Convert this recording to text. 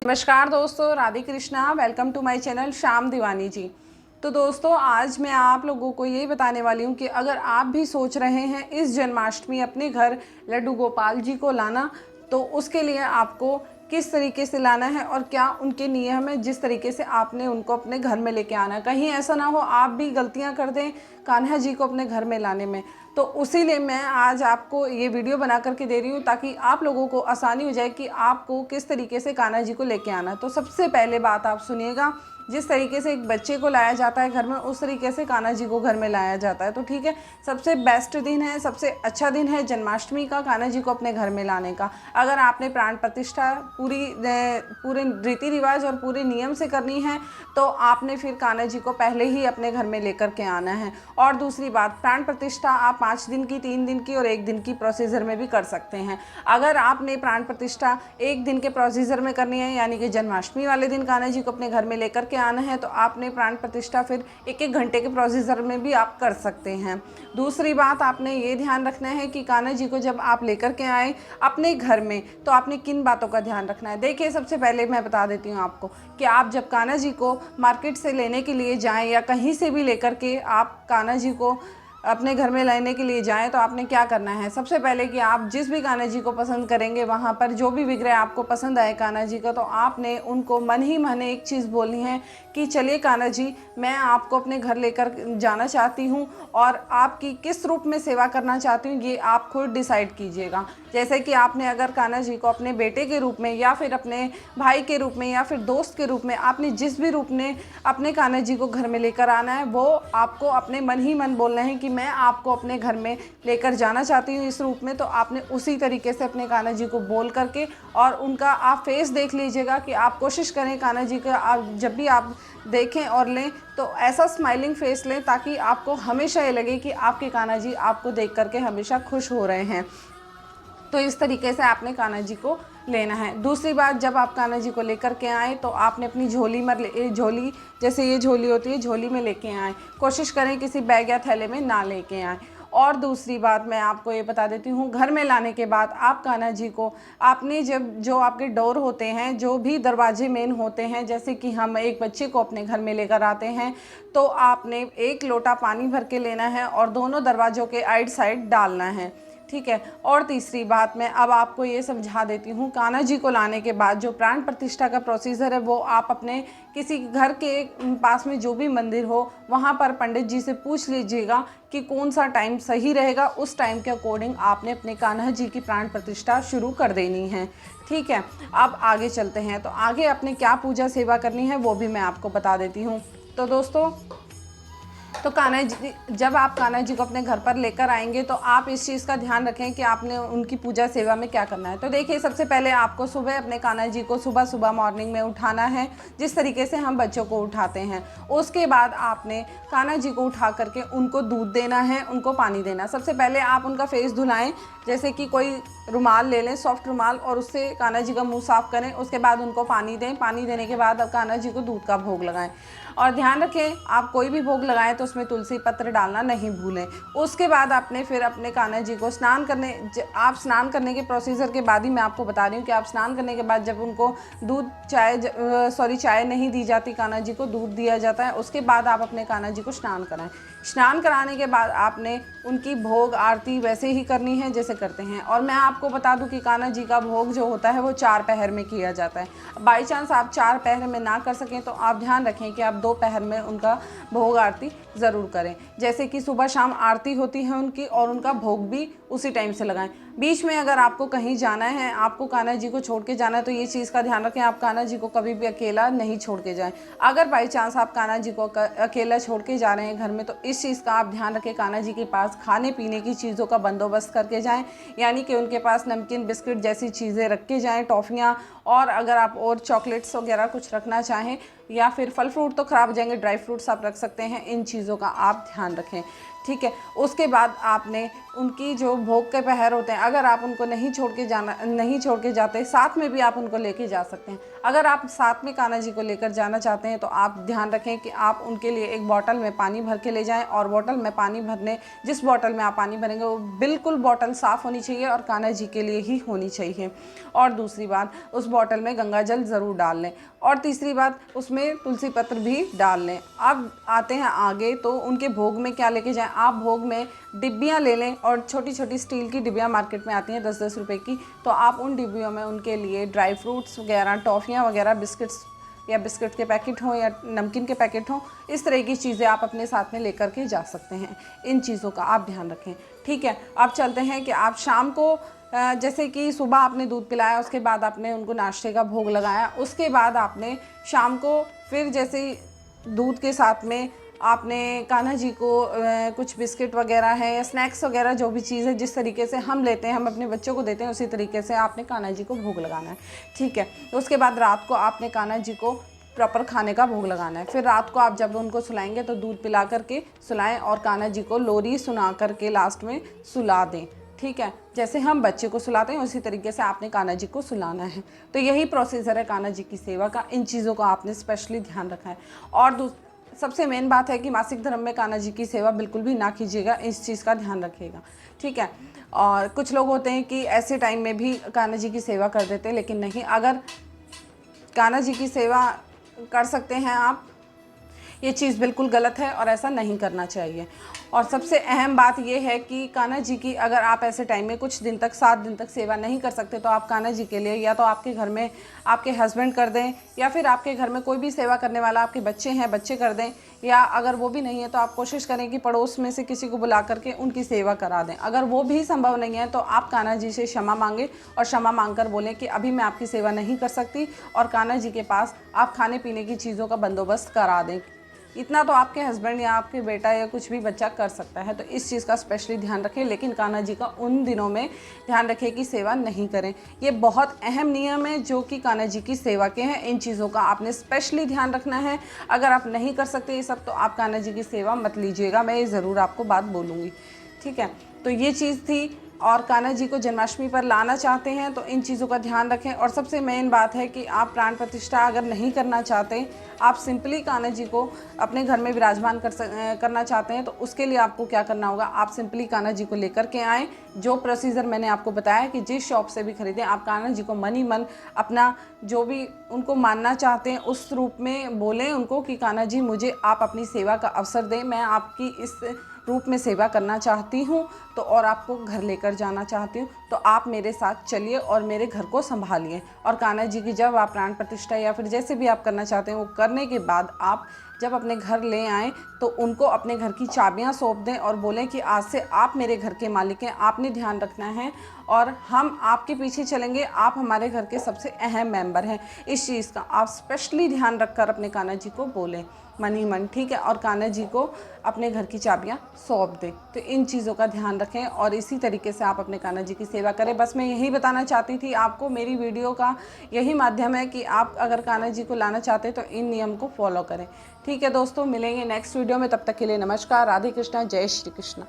नमस्कार दोस्तों, Radhe Krishna. Welcome to my channel Shyam Diwani ji. तो दोस्तों, आज मैं आप लोगों को ये बताने वाली हूँ कि अगर आप भी सोच रहे हैं इस जन्माष्टमी अपने घर लड्डू गोपाल जी को लाना, तो उसके लिए आपको किस तरीके से लाना है और क्या उनके नियम है जिस तरीके से आपने उनको अपने घर में लेके आना है। कहीं ऐसा ना हो आप भी गलतियां कर दें कान्हा जी को अपने घर में लाने में। तो उसीलिए मैं आज आपको ये वीडियो बना करके दे रही हूँ ताकि आप लोगों को आसानी हो जाए कि आपको किस तरीके से कान्हा जी को लेके आना है। तो सबसे पहले बात आप सुनिएगा, जिस तरीके से एक बच्चे को लाया जाता है घर में, उस तरीके से कान्हा जी को घर में लाया जाता है। तो ठीक है, सबसे बेस्ट दिन है, सबसे अच्छा दिन है जन्माष्टमी का कान्हा जी को अपने घर में लाने का। अगर आपने प्राण प्रतिष्ठा पूरे रीति रिवाज और पूरे नियम से करनी है तो आपने फिर कान्हा जी को पहले ही अपने घर में लेकर के आना है। और दूसरी बात, प्राण प्रतिष्ठा आप 5 दिन की, 3 दिन की और 1 दिन की प्रोसीजर में भी कर सकते हैं। अगर आपने प्राण प्रतिष्ठा 1 दिन के प्रोसीजर में करनी है, यानी कि जन्माष्टमी वाले दिन कान्हा जी को अपने घर में लेकर के आना है, तो आपने प्राण प्रतिष्ठा फिर 1-1 घंटे के प्रोसीजर में भी आप कर सकते हैं। दूसरी बात, आपने ये ध्यान रखना है कि कान्हा जी को जब आप लेकर के आए अपने घर में तो आपने किन बातों का ध्यान रखना है। देखिए, सबसे पहले मैं बता देती हूँ आपको कि आप जब कान्हा जी को मार्केट से लेने के लिए जाएं या कहीं से भी लेकर के आप कान्हा जी को अपने घर में लाने के लिए जाएं, तो आपने क्या करना है। सबसे पहले कि आप जिस भी कान्हा जी को पसंद करेंगे, वहाँ पर जो भी विग्रह आपको पसंद आए कान्हा जी का, तो आपने उनको मन ही मन एक चीज़ बोलनी है कि चलिए कान्हा जी, मैं आपको अपने घर लेकर जाना चाहती हूँ और आपकी किस रूप में सेवा करना चाहती हूँ ये आप खुद डिसाइड कीजिएगा। जैसे कि आपने अगर कान्हा जी को अपने बेटे के रूप में या फिर अपने भाई के रूप में या फिर दोस्त के रूप में, आपने जिस भी रूप में अपने कान्हा जी को घर में लेकर आना है, वो आपको अपने मन ही मन बोलना है कि मैं आपको अपने घर में लेकर जाना चाहती हूँ इस रूप में। तो आपने उसी तरीके से अपने कान्हा जी को बोल करके और उनका आप फेस देख लीजिएगा कि आप कोशिश करें कान्हा जी का, आप जब भी आप देखें और लें तो ऐसा स्माइलिंग फेस लें ताकि आपको हमेशा ये लगे कि आपके कान्हा जी आपको देख करके हमेशा खुश हो रहे हैं। तो इस तरीके से आपने कान्हा जी को लेना है। दूसरी बात, जब आप कान्हा जी को लेकर के आएँ तो आपने अपनी झोली जैसे ये झोली होती है, झोली में लेके आएँ। कोशिश करें किसी बैग या थैले में ना लेके आएँ। और दूसरी बात मैं आपको ये बता देती हूँ, घर में लाने के बाद आप कान्हा जी को आपने जो आपके डोर होते हैं, जो भी दरवाजे मेन होते हैं, जैसे कि हम एक बच्चे को अपने घर में लेकर आते हैं, तो आपने 1 लोटा पानी भर के लेना है और दोनों दरवाज़ों के आइड साइड डालना है। ठीक है। और तीसरी बात मैं अब आपको ये समझा देती हूँ, कान्हा जी को लाने के बाद जो प्राण प्रतिष्ठा का प्रोसीजर है वो आप अपने किसी घर के पास में जो भी मंदिर हो वहाँ पर पंडित जी से पूछ लीजिएगा कि कौन सा टाइम सही रहेगा। उस टाइम के अकॉर्डिंग आपने अपने कान्हा जी की प्राण प्रतिष्ठा शुरू कर देनी है। ठीक है। अब आगे चलते हैं, तो आगे आपने क्या पूजा सेवा करनी है वो भी मैं आपको बता देती हूँ। तो दोस्तों, तो कान्हा जी, जब आप कान्हा जी को अपने घर पर लेकर आएंगे तो आप इस चीज़ का ध्यान रखें कि आपने उनकी पूजा सेवा में क्या करना है। तो देखिए, सबसे पहले आपको सुबह अपने कान्हा जी को सुबह सुबह मॉर्निंग में उठाना है, जिस तरीके से हम बच्चों को उठाते हैं। उसके बाद आपने कान्हा जी को उठा करके उनको दूध देना है, उनको पानी देना। सबसे पहले आप उनका फेस धुलाएँ, जैसे कि कोई रुमाल ले लें, सॉफ्ट रुमाल, और उससे कान्हा जी का मुंह साफ़ करें। उसके बाद उनको पानी दें। पानी देने के बाद अब कान्हा जी को दूध का भोग लगाएं। और ध्यान रखें, आप कोई भी भोग लगाएं तो उसमें तुलसी पत्र डालना नहीं भूलें। उसके बाद आपने फिर अपने कान्हा जी को आप स्नान करने के प्रोसीजर के बाद ही मैं आपको बता रही हूँ कि आप स्नान करने के बाद जब उनको चाय नहीं दी जाती, कान्हा जी को दूध दिया जाता है। उसके बाद आप अपने कान्हा जी को स्नान कराएं। स्नान कराने के बाद आपने उनकी भोग आरती वैसे ही करनी है जैसे करते हैं। और मैं आपको बता दूं कि कान्हा जी का भोग जो होता है वो 4 पहर में किया जाता है। बाई चांस आप 4 पहर में ना कर सकें तो आप ध्यान रखें कि आप 2 पहर में उनका भोग आरती ज़रूर करें। जैसे कि सुबह शाम आरती होती है उनकी, और उनका भोग भी उसी टाइम से लगाएं। बीच में अगर आपको कहीं जाना है, आपको कान्हा जी को छोड़ के जाना है, तो ये चीज़ का ध्यान रखें आप कान्हा जी को कभी भी अकेला नहीं छोड़ के जाएं। अगर बाई चांस आप कान्हा जी को अकेला छोड़ के जा रहे हैं घर में, तो इस चीज़ का आप ध्यान रखें कान्हा जी के पास खाने पीने की चीज़ों का बंदोबस्त करके जाएं, यानी कि उनके पास नमकीन बिस्किट जैसी चीज़ें रख के जाएँ, टॉफ़ियाँ, और अगर आप और चॉकलेट्स वगैरह कुछ रखना चाहें, या फिर फल फ्रूट तो ख़राब हो जाएंगे, ड्राई फ्रूट्स आप रख सकते हैं। इन चीज़ों का आप ध्यान रखें। ठीक है। उसके बाद आपने उनकी जो भोग के पहर होते हैं, अगर आप उनको नहीं छोड़ के जाते, साथ में भी आप उनको लेके जा सकते हैं। अगर आप साथ में कान्हा जी को लेकर जाना चाहते हैं तो आप ध्यान रखें कि आप उनके लिए एक बॉटल में पानी भर के ले जाएं, और बॉटल में पानी भरने, जिस बॉटल में आप पानी भरेंगे वो बिल्कुल बॉटल साफ़ होनी चाहिए और कान्हा जी के लिए ही होनी चाहिए। और दूसरी बात, उस बॉटल में गंगा जल ज़रूर डाल लें। और तीसरी बात, उसमें तुलसी पत्र भी डाल लें। अब आते हैं आगे, तो उनके भोग में क्या लेके जाएं। आप भोग में डिब्बियाँ ले लें, और छोटी छोटी स्टील की डिब्बियाँ मार्केट में आती हैं 10-10 रुपए की, तो आप उन डिब्बियों में उनके लिए ड्राई फ्रूट्स वगैरह, टॉफ़ियाँ वगैरह, बिस्किट्स या बिस्किट के पैकेट हों या नमकीन के पैकेट हों, इस तरह की चीज़ें आप अपने साथ में लेकर के जा सकते हैं। इन चीज़ों का आप ध्यान रखें, ठीक है। अब चलते हैं कि आप शाम को जैसे कि सुबह आपने दूध पिलाया, उसके बाद आपने उनको नाश्ते का भोग लगाया, उसके बाद आपने शाम को फिर जैसे दूध के साथ में आपने कान्हा जी को कुछ बिस्किट वगैरह है या स्नैक्स वगैरह, जो भी चीज़ है जिस तरीके से हम लेते हैं, हम अपने बच्चों को देते हैं, उसी तरीके से आपने कान्हा जी को भोग लगाना है, ठीक है। उसके बाद रात को आपने कान्हा जी को प्रॉपर खाने का भोग लगाना है। फिर रात को आप जब उनको सुलाएंगे तो दूध पिला करके सुलाएं, और कान्हा जी को लोरी सुना करके लास्ट में सुला दें, ठीक है। जैसे हम बच्चे को सुलाते हैं उसी तरीके से आपने कान्हा जी को सुलाना है। तो यही प्रोसीजर है कान्हा जी की सेवा का। इन चीज़ों का आपने स्पेशली ध्यान रखा है। और सबसे मेन बात है कि मासिक धर्म में कान्हा जी की सेवा बिल्कुल भी ना कीजिएगा, इस चीज़ का ध्यान रखिएगा, ठीक है। और कुछ लोग होते हैं कि ऐसे टाइम में भी कान्हा जी की सेवा कर देते हैं, लेकिन नहीं, अगर कान्हा जी की सेवा कर सकते हैं आप, ये चीज़ बिल्कुल गलत है और ऐसा नहीं करना चाहिए। और सबसे अहम बात ये है कि कान्हा जी की अगर आप ऐसे टाइम में कुछ दिन तक, 7 दिन तक सेवा नहीं कर सकते, तो आप कान्हा जी के लिए या तो आपके घर में आपके हस्बैंड कर दें, या फिर आपके घर में कोई भी सेवा करने वाला, आपके बच्चे हैं, बच्चे कर दें, या अगर वो भी नहीं है तो आप कोशिश करें कि पड़ोस में से किसी को बुला करके उनकी सेवा करा दें। अगर वो भी संभव नहीं है तो आप कान्हा जी से क्षमा मांगें, और क्षमा मांग कर बोलें कि अभी मैं आपकी सेवा नहीं कर सकती, और कान्हा जी के पास आप खाने पीने की चीज़ों का बंदोबस्त करा दें। इतना तो आपके हस्बैंड या आपके बेटा या कुछ भी बच्चा कर सकता है, तो इस चीज़ का स्पेशली ध्यान रखें। लेकिन कान्हा जी का उन दिनों में ध्यान रखें कि सेवा नहीं करें। ये बहुत अहम नियम है जो कि कान्हा जी की सेवा के हैं। इन चीज़ों का आपने स्पेशली ध्यान रखना है। अगर आप नहीं कर सकते ये सब, तो आप कान्हा जी की सेवा मत लीजिएगा, मैं ये ज़रूर आपको बात बोलूँगी, ठीक है। तो ये चीज़ थी। और कान्हा जी को जन्माष्टमी पर लाना चाहते हैं तो इन चीज़ों का ध्यान रखें। और सबसे मेन बात है कि आप प्राण प्रतिष्ठा अगर नहीं करना चाहते, आप सिंपली कान्हा जी को अपने घर में विराजमान करना चाहते हैं, तो उसके लिए आपको क्या करना होगा, आप सिंपली कान्हा जी को लेकर के आएँ। जो प्रोसीजर मैंने आपको बताया कि जिस शॉप से भी खरीदें, आप कान्हा जी को मन ही मन अपना जो भी उनको मानना चाहते हैं उस रूप में बोलें उनको कि कान्हा जी मुझे आप अपनी सेवा का अवसर दें, मैं आपकी इस रूप में सेवा करना चाहती हूँ, तो और आपको घर लेकर जाना चाहती हूँ, तो आप मेरे साथ चलिए और मेरे घर को संभालिए। और कान्हा जी की जब आप प्राण प्रतिष्ठा या फिर जैसे भी आप करना चाहते हैं वो करने के बाद आप जब अपने घर ले आएँ तो उनको अपने घर की चाबियाँ सौंप दें और बोलें कि आज से आप मेरे घर के मालिक हैं, आपने ध्यान रखना है और हम आपके पीछे चलेंगे, आप हमारे घर के सबसे अहम मेंबर हैं। इस चीज़ का आप स्पेशली ध्यान रखकर अपने कान्हा जी को बोलें मन ही मन, ठीक है। और कान्हा जी को अपने घर की चाबियाँ सौंप दें। तो इन चीज़ों का ध्यान रखें और इसी तरीके से आप अपने कान्हा जी की सेवा करें। बस मैं यही बताना चाहती थी आपको, मेरी वीडियो का यही माध्यम है कि आप अगर कान्हा जी को लाना चाहते हैं तो इन नियम को फॉलो करें, ठीक है दोस्तों। मिलेंगे नेक्स्ट वीडियो में, तब तक के लिए नमस्कार, राधे कृष्णा, जय श्री कृष्ण।